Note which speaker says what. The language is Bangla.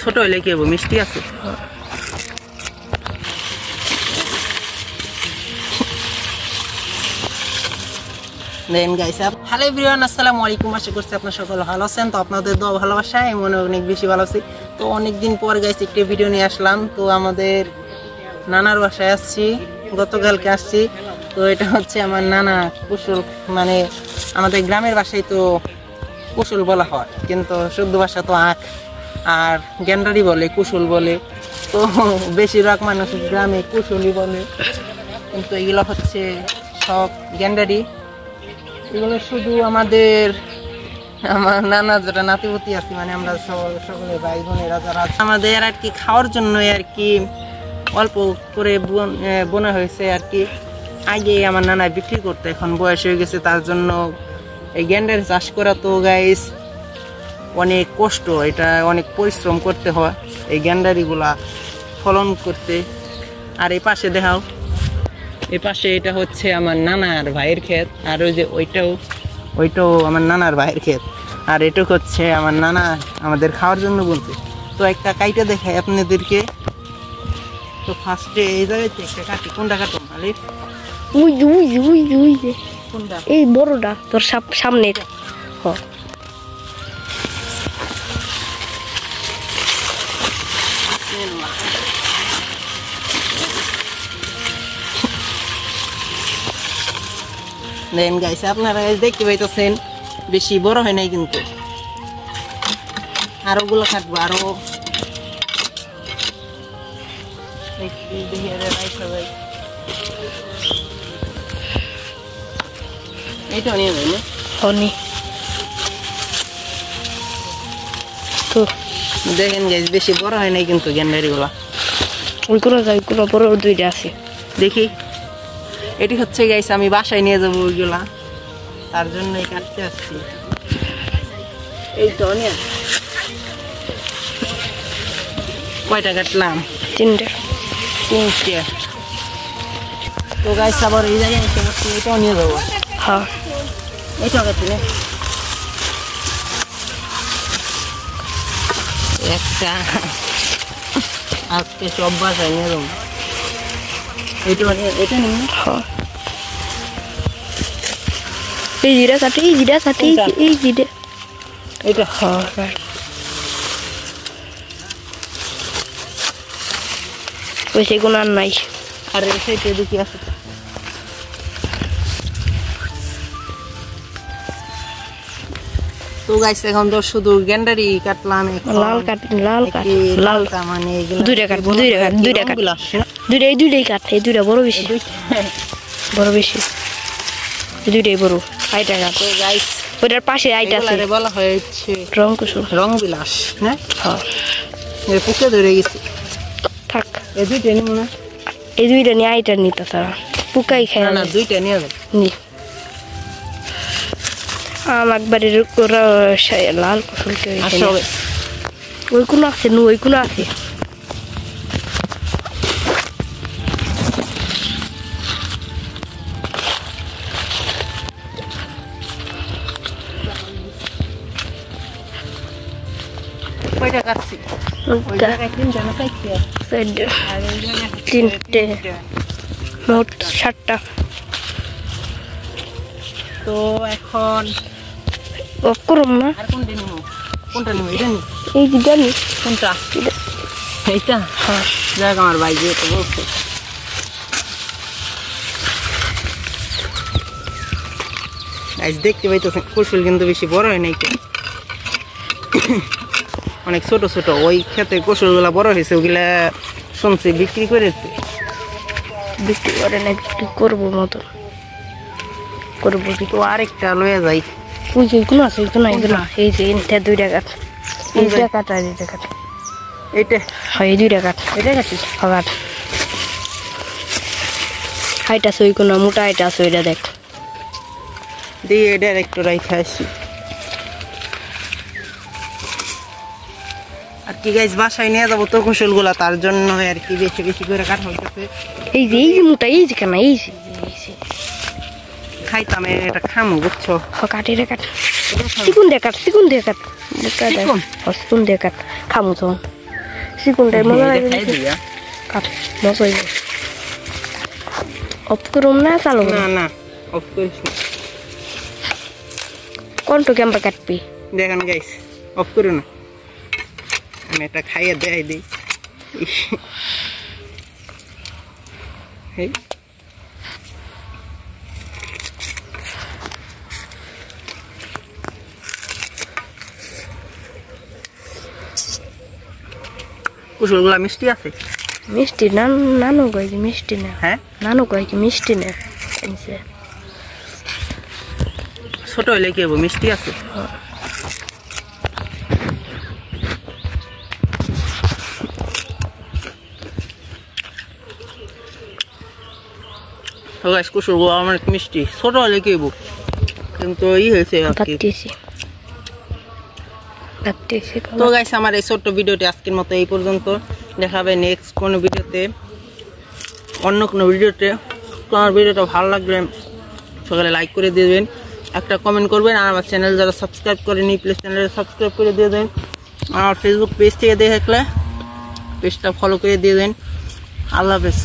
Speaker 1: ছোট হইলে কি হবে মিষ্টি আছে দেন গাইস হ্যালো এভরিওয়ান আসসালামু আলাইকুম আশা করছি আপনারা সকলে ভালো আছেন তো আপনাদের দোয়া ভালোবাসা আমি মনে অনেক বেশি ভালো আছি তো অনেক দিন পর গাইস একটা ভিডিও নিয়ে আসলাম তো আমাদের নানার বাসায় আসছি গতকালকে আসছি তো এটা হচ্ছে আমার নানা কুশল মানে আমাদের গ্রামের ভাষায় তো কুশল বলা হয় কিন্তু শুদ্ধ ভাষা তো আখ আর গেন্ডারি বলে কুশল বলে তো বেশিরভাগ মানুষ গ্রামে কুশলই বলে কিন্তু এগুলো হচ্ছে সব গেন্ডারি এগুলো শুধু আমাদের আমার নানা যারা নাতিপতি আছে মানে আমরা সকলে ভাই বোনেরা যারা আমাদের আর কি খাওয়ার জন্য আর কি অল্প করে বোনা হয়েছে আর কি আগে আমার নানা বিক্রি করতে এখন বয়স হয়ে গেছে তার জন্য এই গেন্ডারি চাষ করা তো গাইস অনেক কষ্ট এটা অনেক পরিশ্রম করতে হয় এই গেন্ডারিগুলা ফলন করতে আর এই পাশে দেখাও এই পাশে এটা হচ্ছে আমার নানার ভাইয়ের ক্ষেত আর ওই যে ওইটাও আমার নানার ভাইয়ের ক্ষেত আর এটা হচ্ছে আমার নানা আমাদের খাওয়ার জন্য বলছে তো একটা কাইটা দেখাই আপনাদেরকে তো ফার্স্টে এই জায়গাতে একটা কাটি কোনটা কাটো আলিফ
Speaker 2: ওই কোনটা এই বড়টা তোর সামনে হ্যাঁ
Speaker 1: দেন গাইস আপনারা দেখতে পাইতেছেন বেশি বড় হয় নাই কিন্তু আরো গুলো কাটবো আরো এইটা নিয়ে যাই না
Speaker 2: হনি তো
Speaker 1: দেখেন গাইস বেশি বড় হয় নাই কিন্তু গেন্ডারি গুলা
Speaker 2: ওইগুলো বড় দুইটা আছে
Speaker 1: দেখি এটি হচ্ছে গাইস আমি বাসায় নিয়ে যাবো ওইগুলা তার জন্যই কাটতে আসছি এই তো নিয়ে কয়টা কাটলাম
Speaker 2: তিনটে
Speaker 1: তো গাইস আবার এই জায়গায় এসে বসছি এটাও নিয়ে যাবো
Speaker 2: হ্যাঁ
Speaker 1: এইটাও কাটছি না একটা আজকে সব বাসায় নিয়ে যাবো এটা নিয়ে
Speaker 2: হ্যাঁ এই জিরা কাটে এই জিরা
Speaker 1: এটা
Speaker 2: হ্যাঁ ওই সেগুলো আর নাই
Speaker 1: আর সেটা দেখি আসে তো গাইস এখন তো শুধু গেন্ডারি কাটলাম লালটা মানে
Speaker 2: দুইটা দুইটাই কাট এই দুইটা বড় বেশি দুইটাই বড় আইটা কাট
Speaker 1: তো গাইস
Speaker 2: ওটার পাশে আইটা আছে
Speaker 1: বলা হয়েছে
Speaker 2: রং
Speaker 1: বিলাস না
Speaker 2: হ্যাঁ
Speaker 1: এর পুকে ধরে গেছে
Speaker 2: থাক
Speaker 1: এই দুইটা নিব না
Speaker 2: এই দুইটা নিয়ে আইটা নিতে তারা পুকাই খায়
Speaker 1: না দুইটা নিয়ে যাবে
Speaker 2: নি আমার বাড়ির লাল কুসুলকে ওই কোনো আছে ওই কোনো আছে
Speaker 1: কয়টা কাটছি
Speaker 2: তিনটে মোট 7টা
Speaker 1: তো এখন
Speaker 2: করুন না
Speaker 1: আর কোনটা নিব এটা নি
Speaker 2: এই দুটা নি
Speaker 1: কোনটা এইটা
Speaker 2: হ্যাঁ
Speaker 1: যাক আমার ভাই যেতে বলছে গাইস দেখতে পাইতেছেন কুশল কিন্তু বেশি বড় হয় নাই অনেক ছোট ছোট ওই ক্ষেতে কুশলগুলা বড় হয়েছে ওগুলা শুনছি বিক্রি করেছে
Speaker 2: বিক্রি করবো মতো করবো
Speaker 1: তো আরেকটা লয়ে যাই
Speaker 2: ওই যে কোনো আছে এই যে দুইটা কাঠ এইটা কাঠ আর এইটা কাঠ
Speaker 1: এইটা
Speaker 2: হ্যাঁ এই দুইটা কাঠ
Speaker 1: এটা কাটিস
Speaker 2: কাঠ হাইটা আছে ওই কোনো মোটা হাইটা আছে ওইটা দেখ
Speaker 1: দিয়ে এটা একটু রাইখে আসি আর কি গাইস বাসায় নিয়ে যাবো তো কুশলগুলা তার জন্য আর কি বেশি বেশি করে কাটা হইতেছে
Speaker 2: এই যে মোটা এই যে কেন এই যে
Speaker 1: খাইতাম এটা খামু বুঝছো
Speaker 2: কাটি রে কাট চিকুন দিয়ে কাট মোটা দেখ চিকুন দিয়ে কাট খামু তো চিকনটাই মজা
Speaker 1: এটা
Speaker 2: লাগে
Speaker 1: খাই দিয়া
Speaker 2: কাট মজা হইবে অফ করুম না চালু
Speaker 1: না না অফ করিস না
Speaker 2: কোনটা ক্যাম্পা কাটবি
Speaker 1: দেখেন গাইস অফ করো না আমি এটা খাইয়ে দেখাই দিই এই কুসুলগুলা মিষ্টি আছে
Speaker 2: মিষ্টি নানু কয় কি মিষ্টি না
Speaker 1: হ্যাঁ
Speaker 2: নানু কয় কি মিষ্টি না আনছে
Speaker 1: ছোট হইলে কি হবো মিষ্টি আছে তো গাইস কুসুলগুলো অনেক মিষ্টি ছোট হলে কি হবো কিন্তু হয়েছে আর কি তো গাইস আমার এই ছোট্ট ভিডিওটি আজকের মতো এই পর্যন্ত দেখাবে নেক্সট কোনো ভিডিওতে অন্য কোনো ভিডিওতে তোমার ভিডিওটা ভালো লাগলে সকালে লাইক করে দিবেন একটা কমেন্ট করবেন আর আমার চ্যানেল যারা সাবস্ক্রাইব করেনি প্লিজ চ্যানেলটা সাবস্ক্রাইব করে দিয়ে দেন আর ফেসবুক পেজ থেকে দেখলে পেজটা ফলো করে দিয়ে দেন আল্লাহ হাফেজ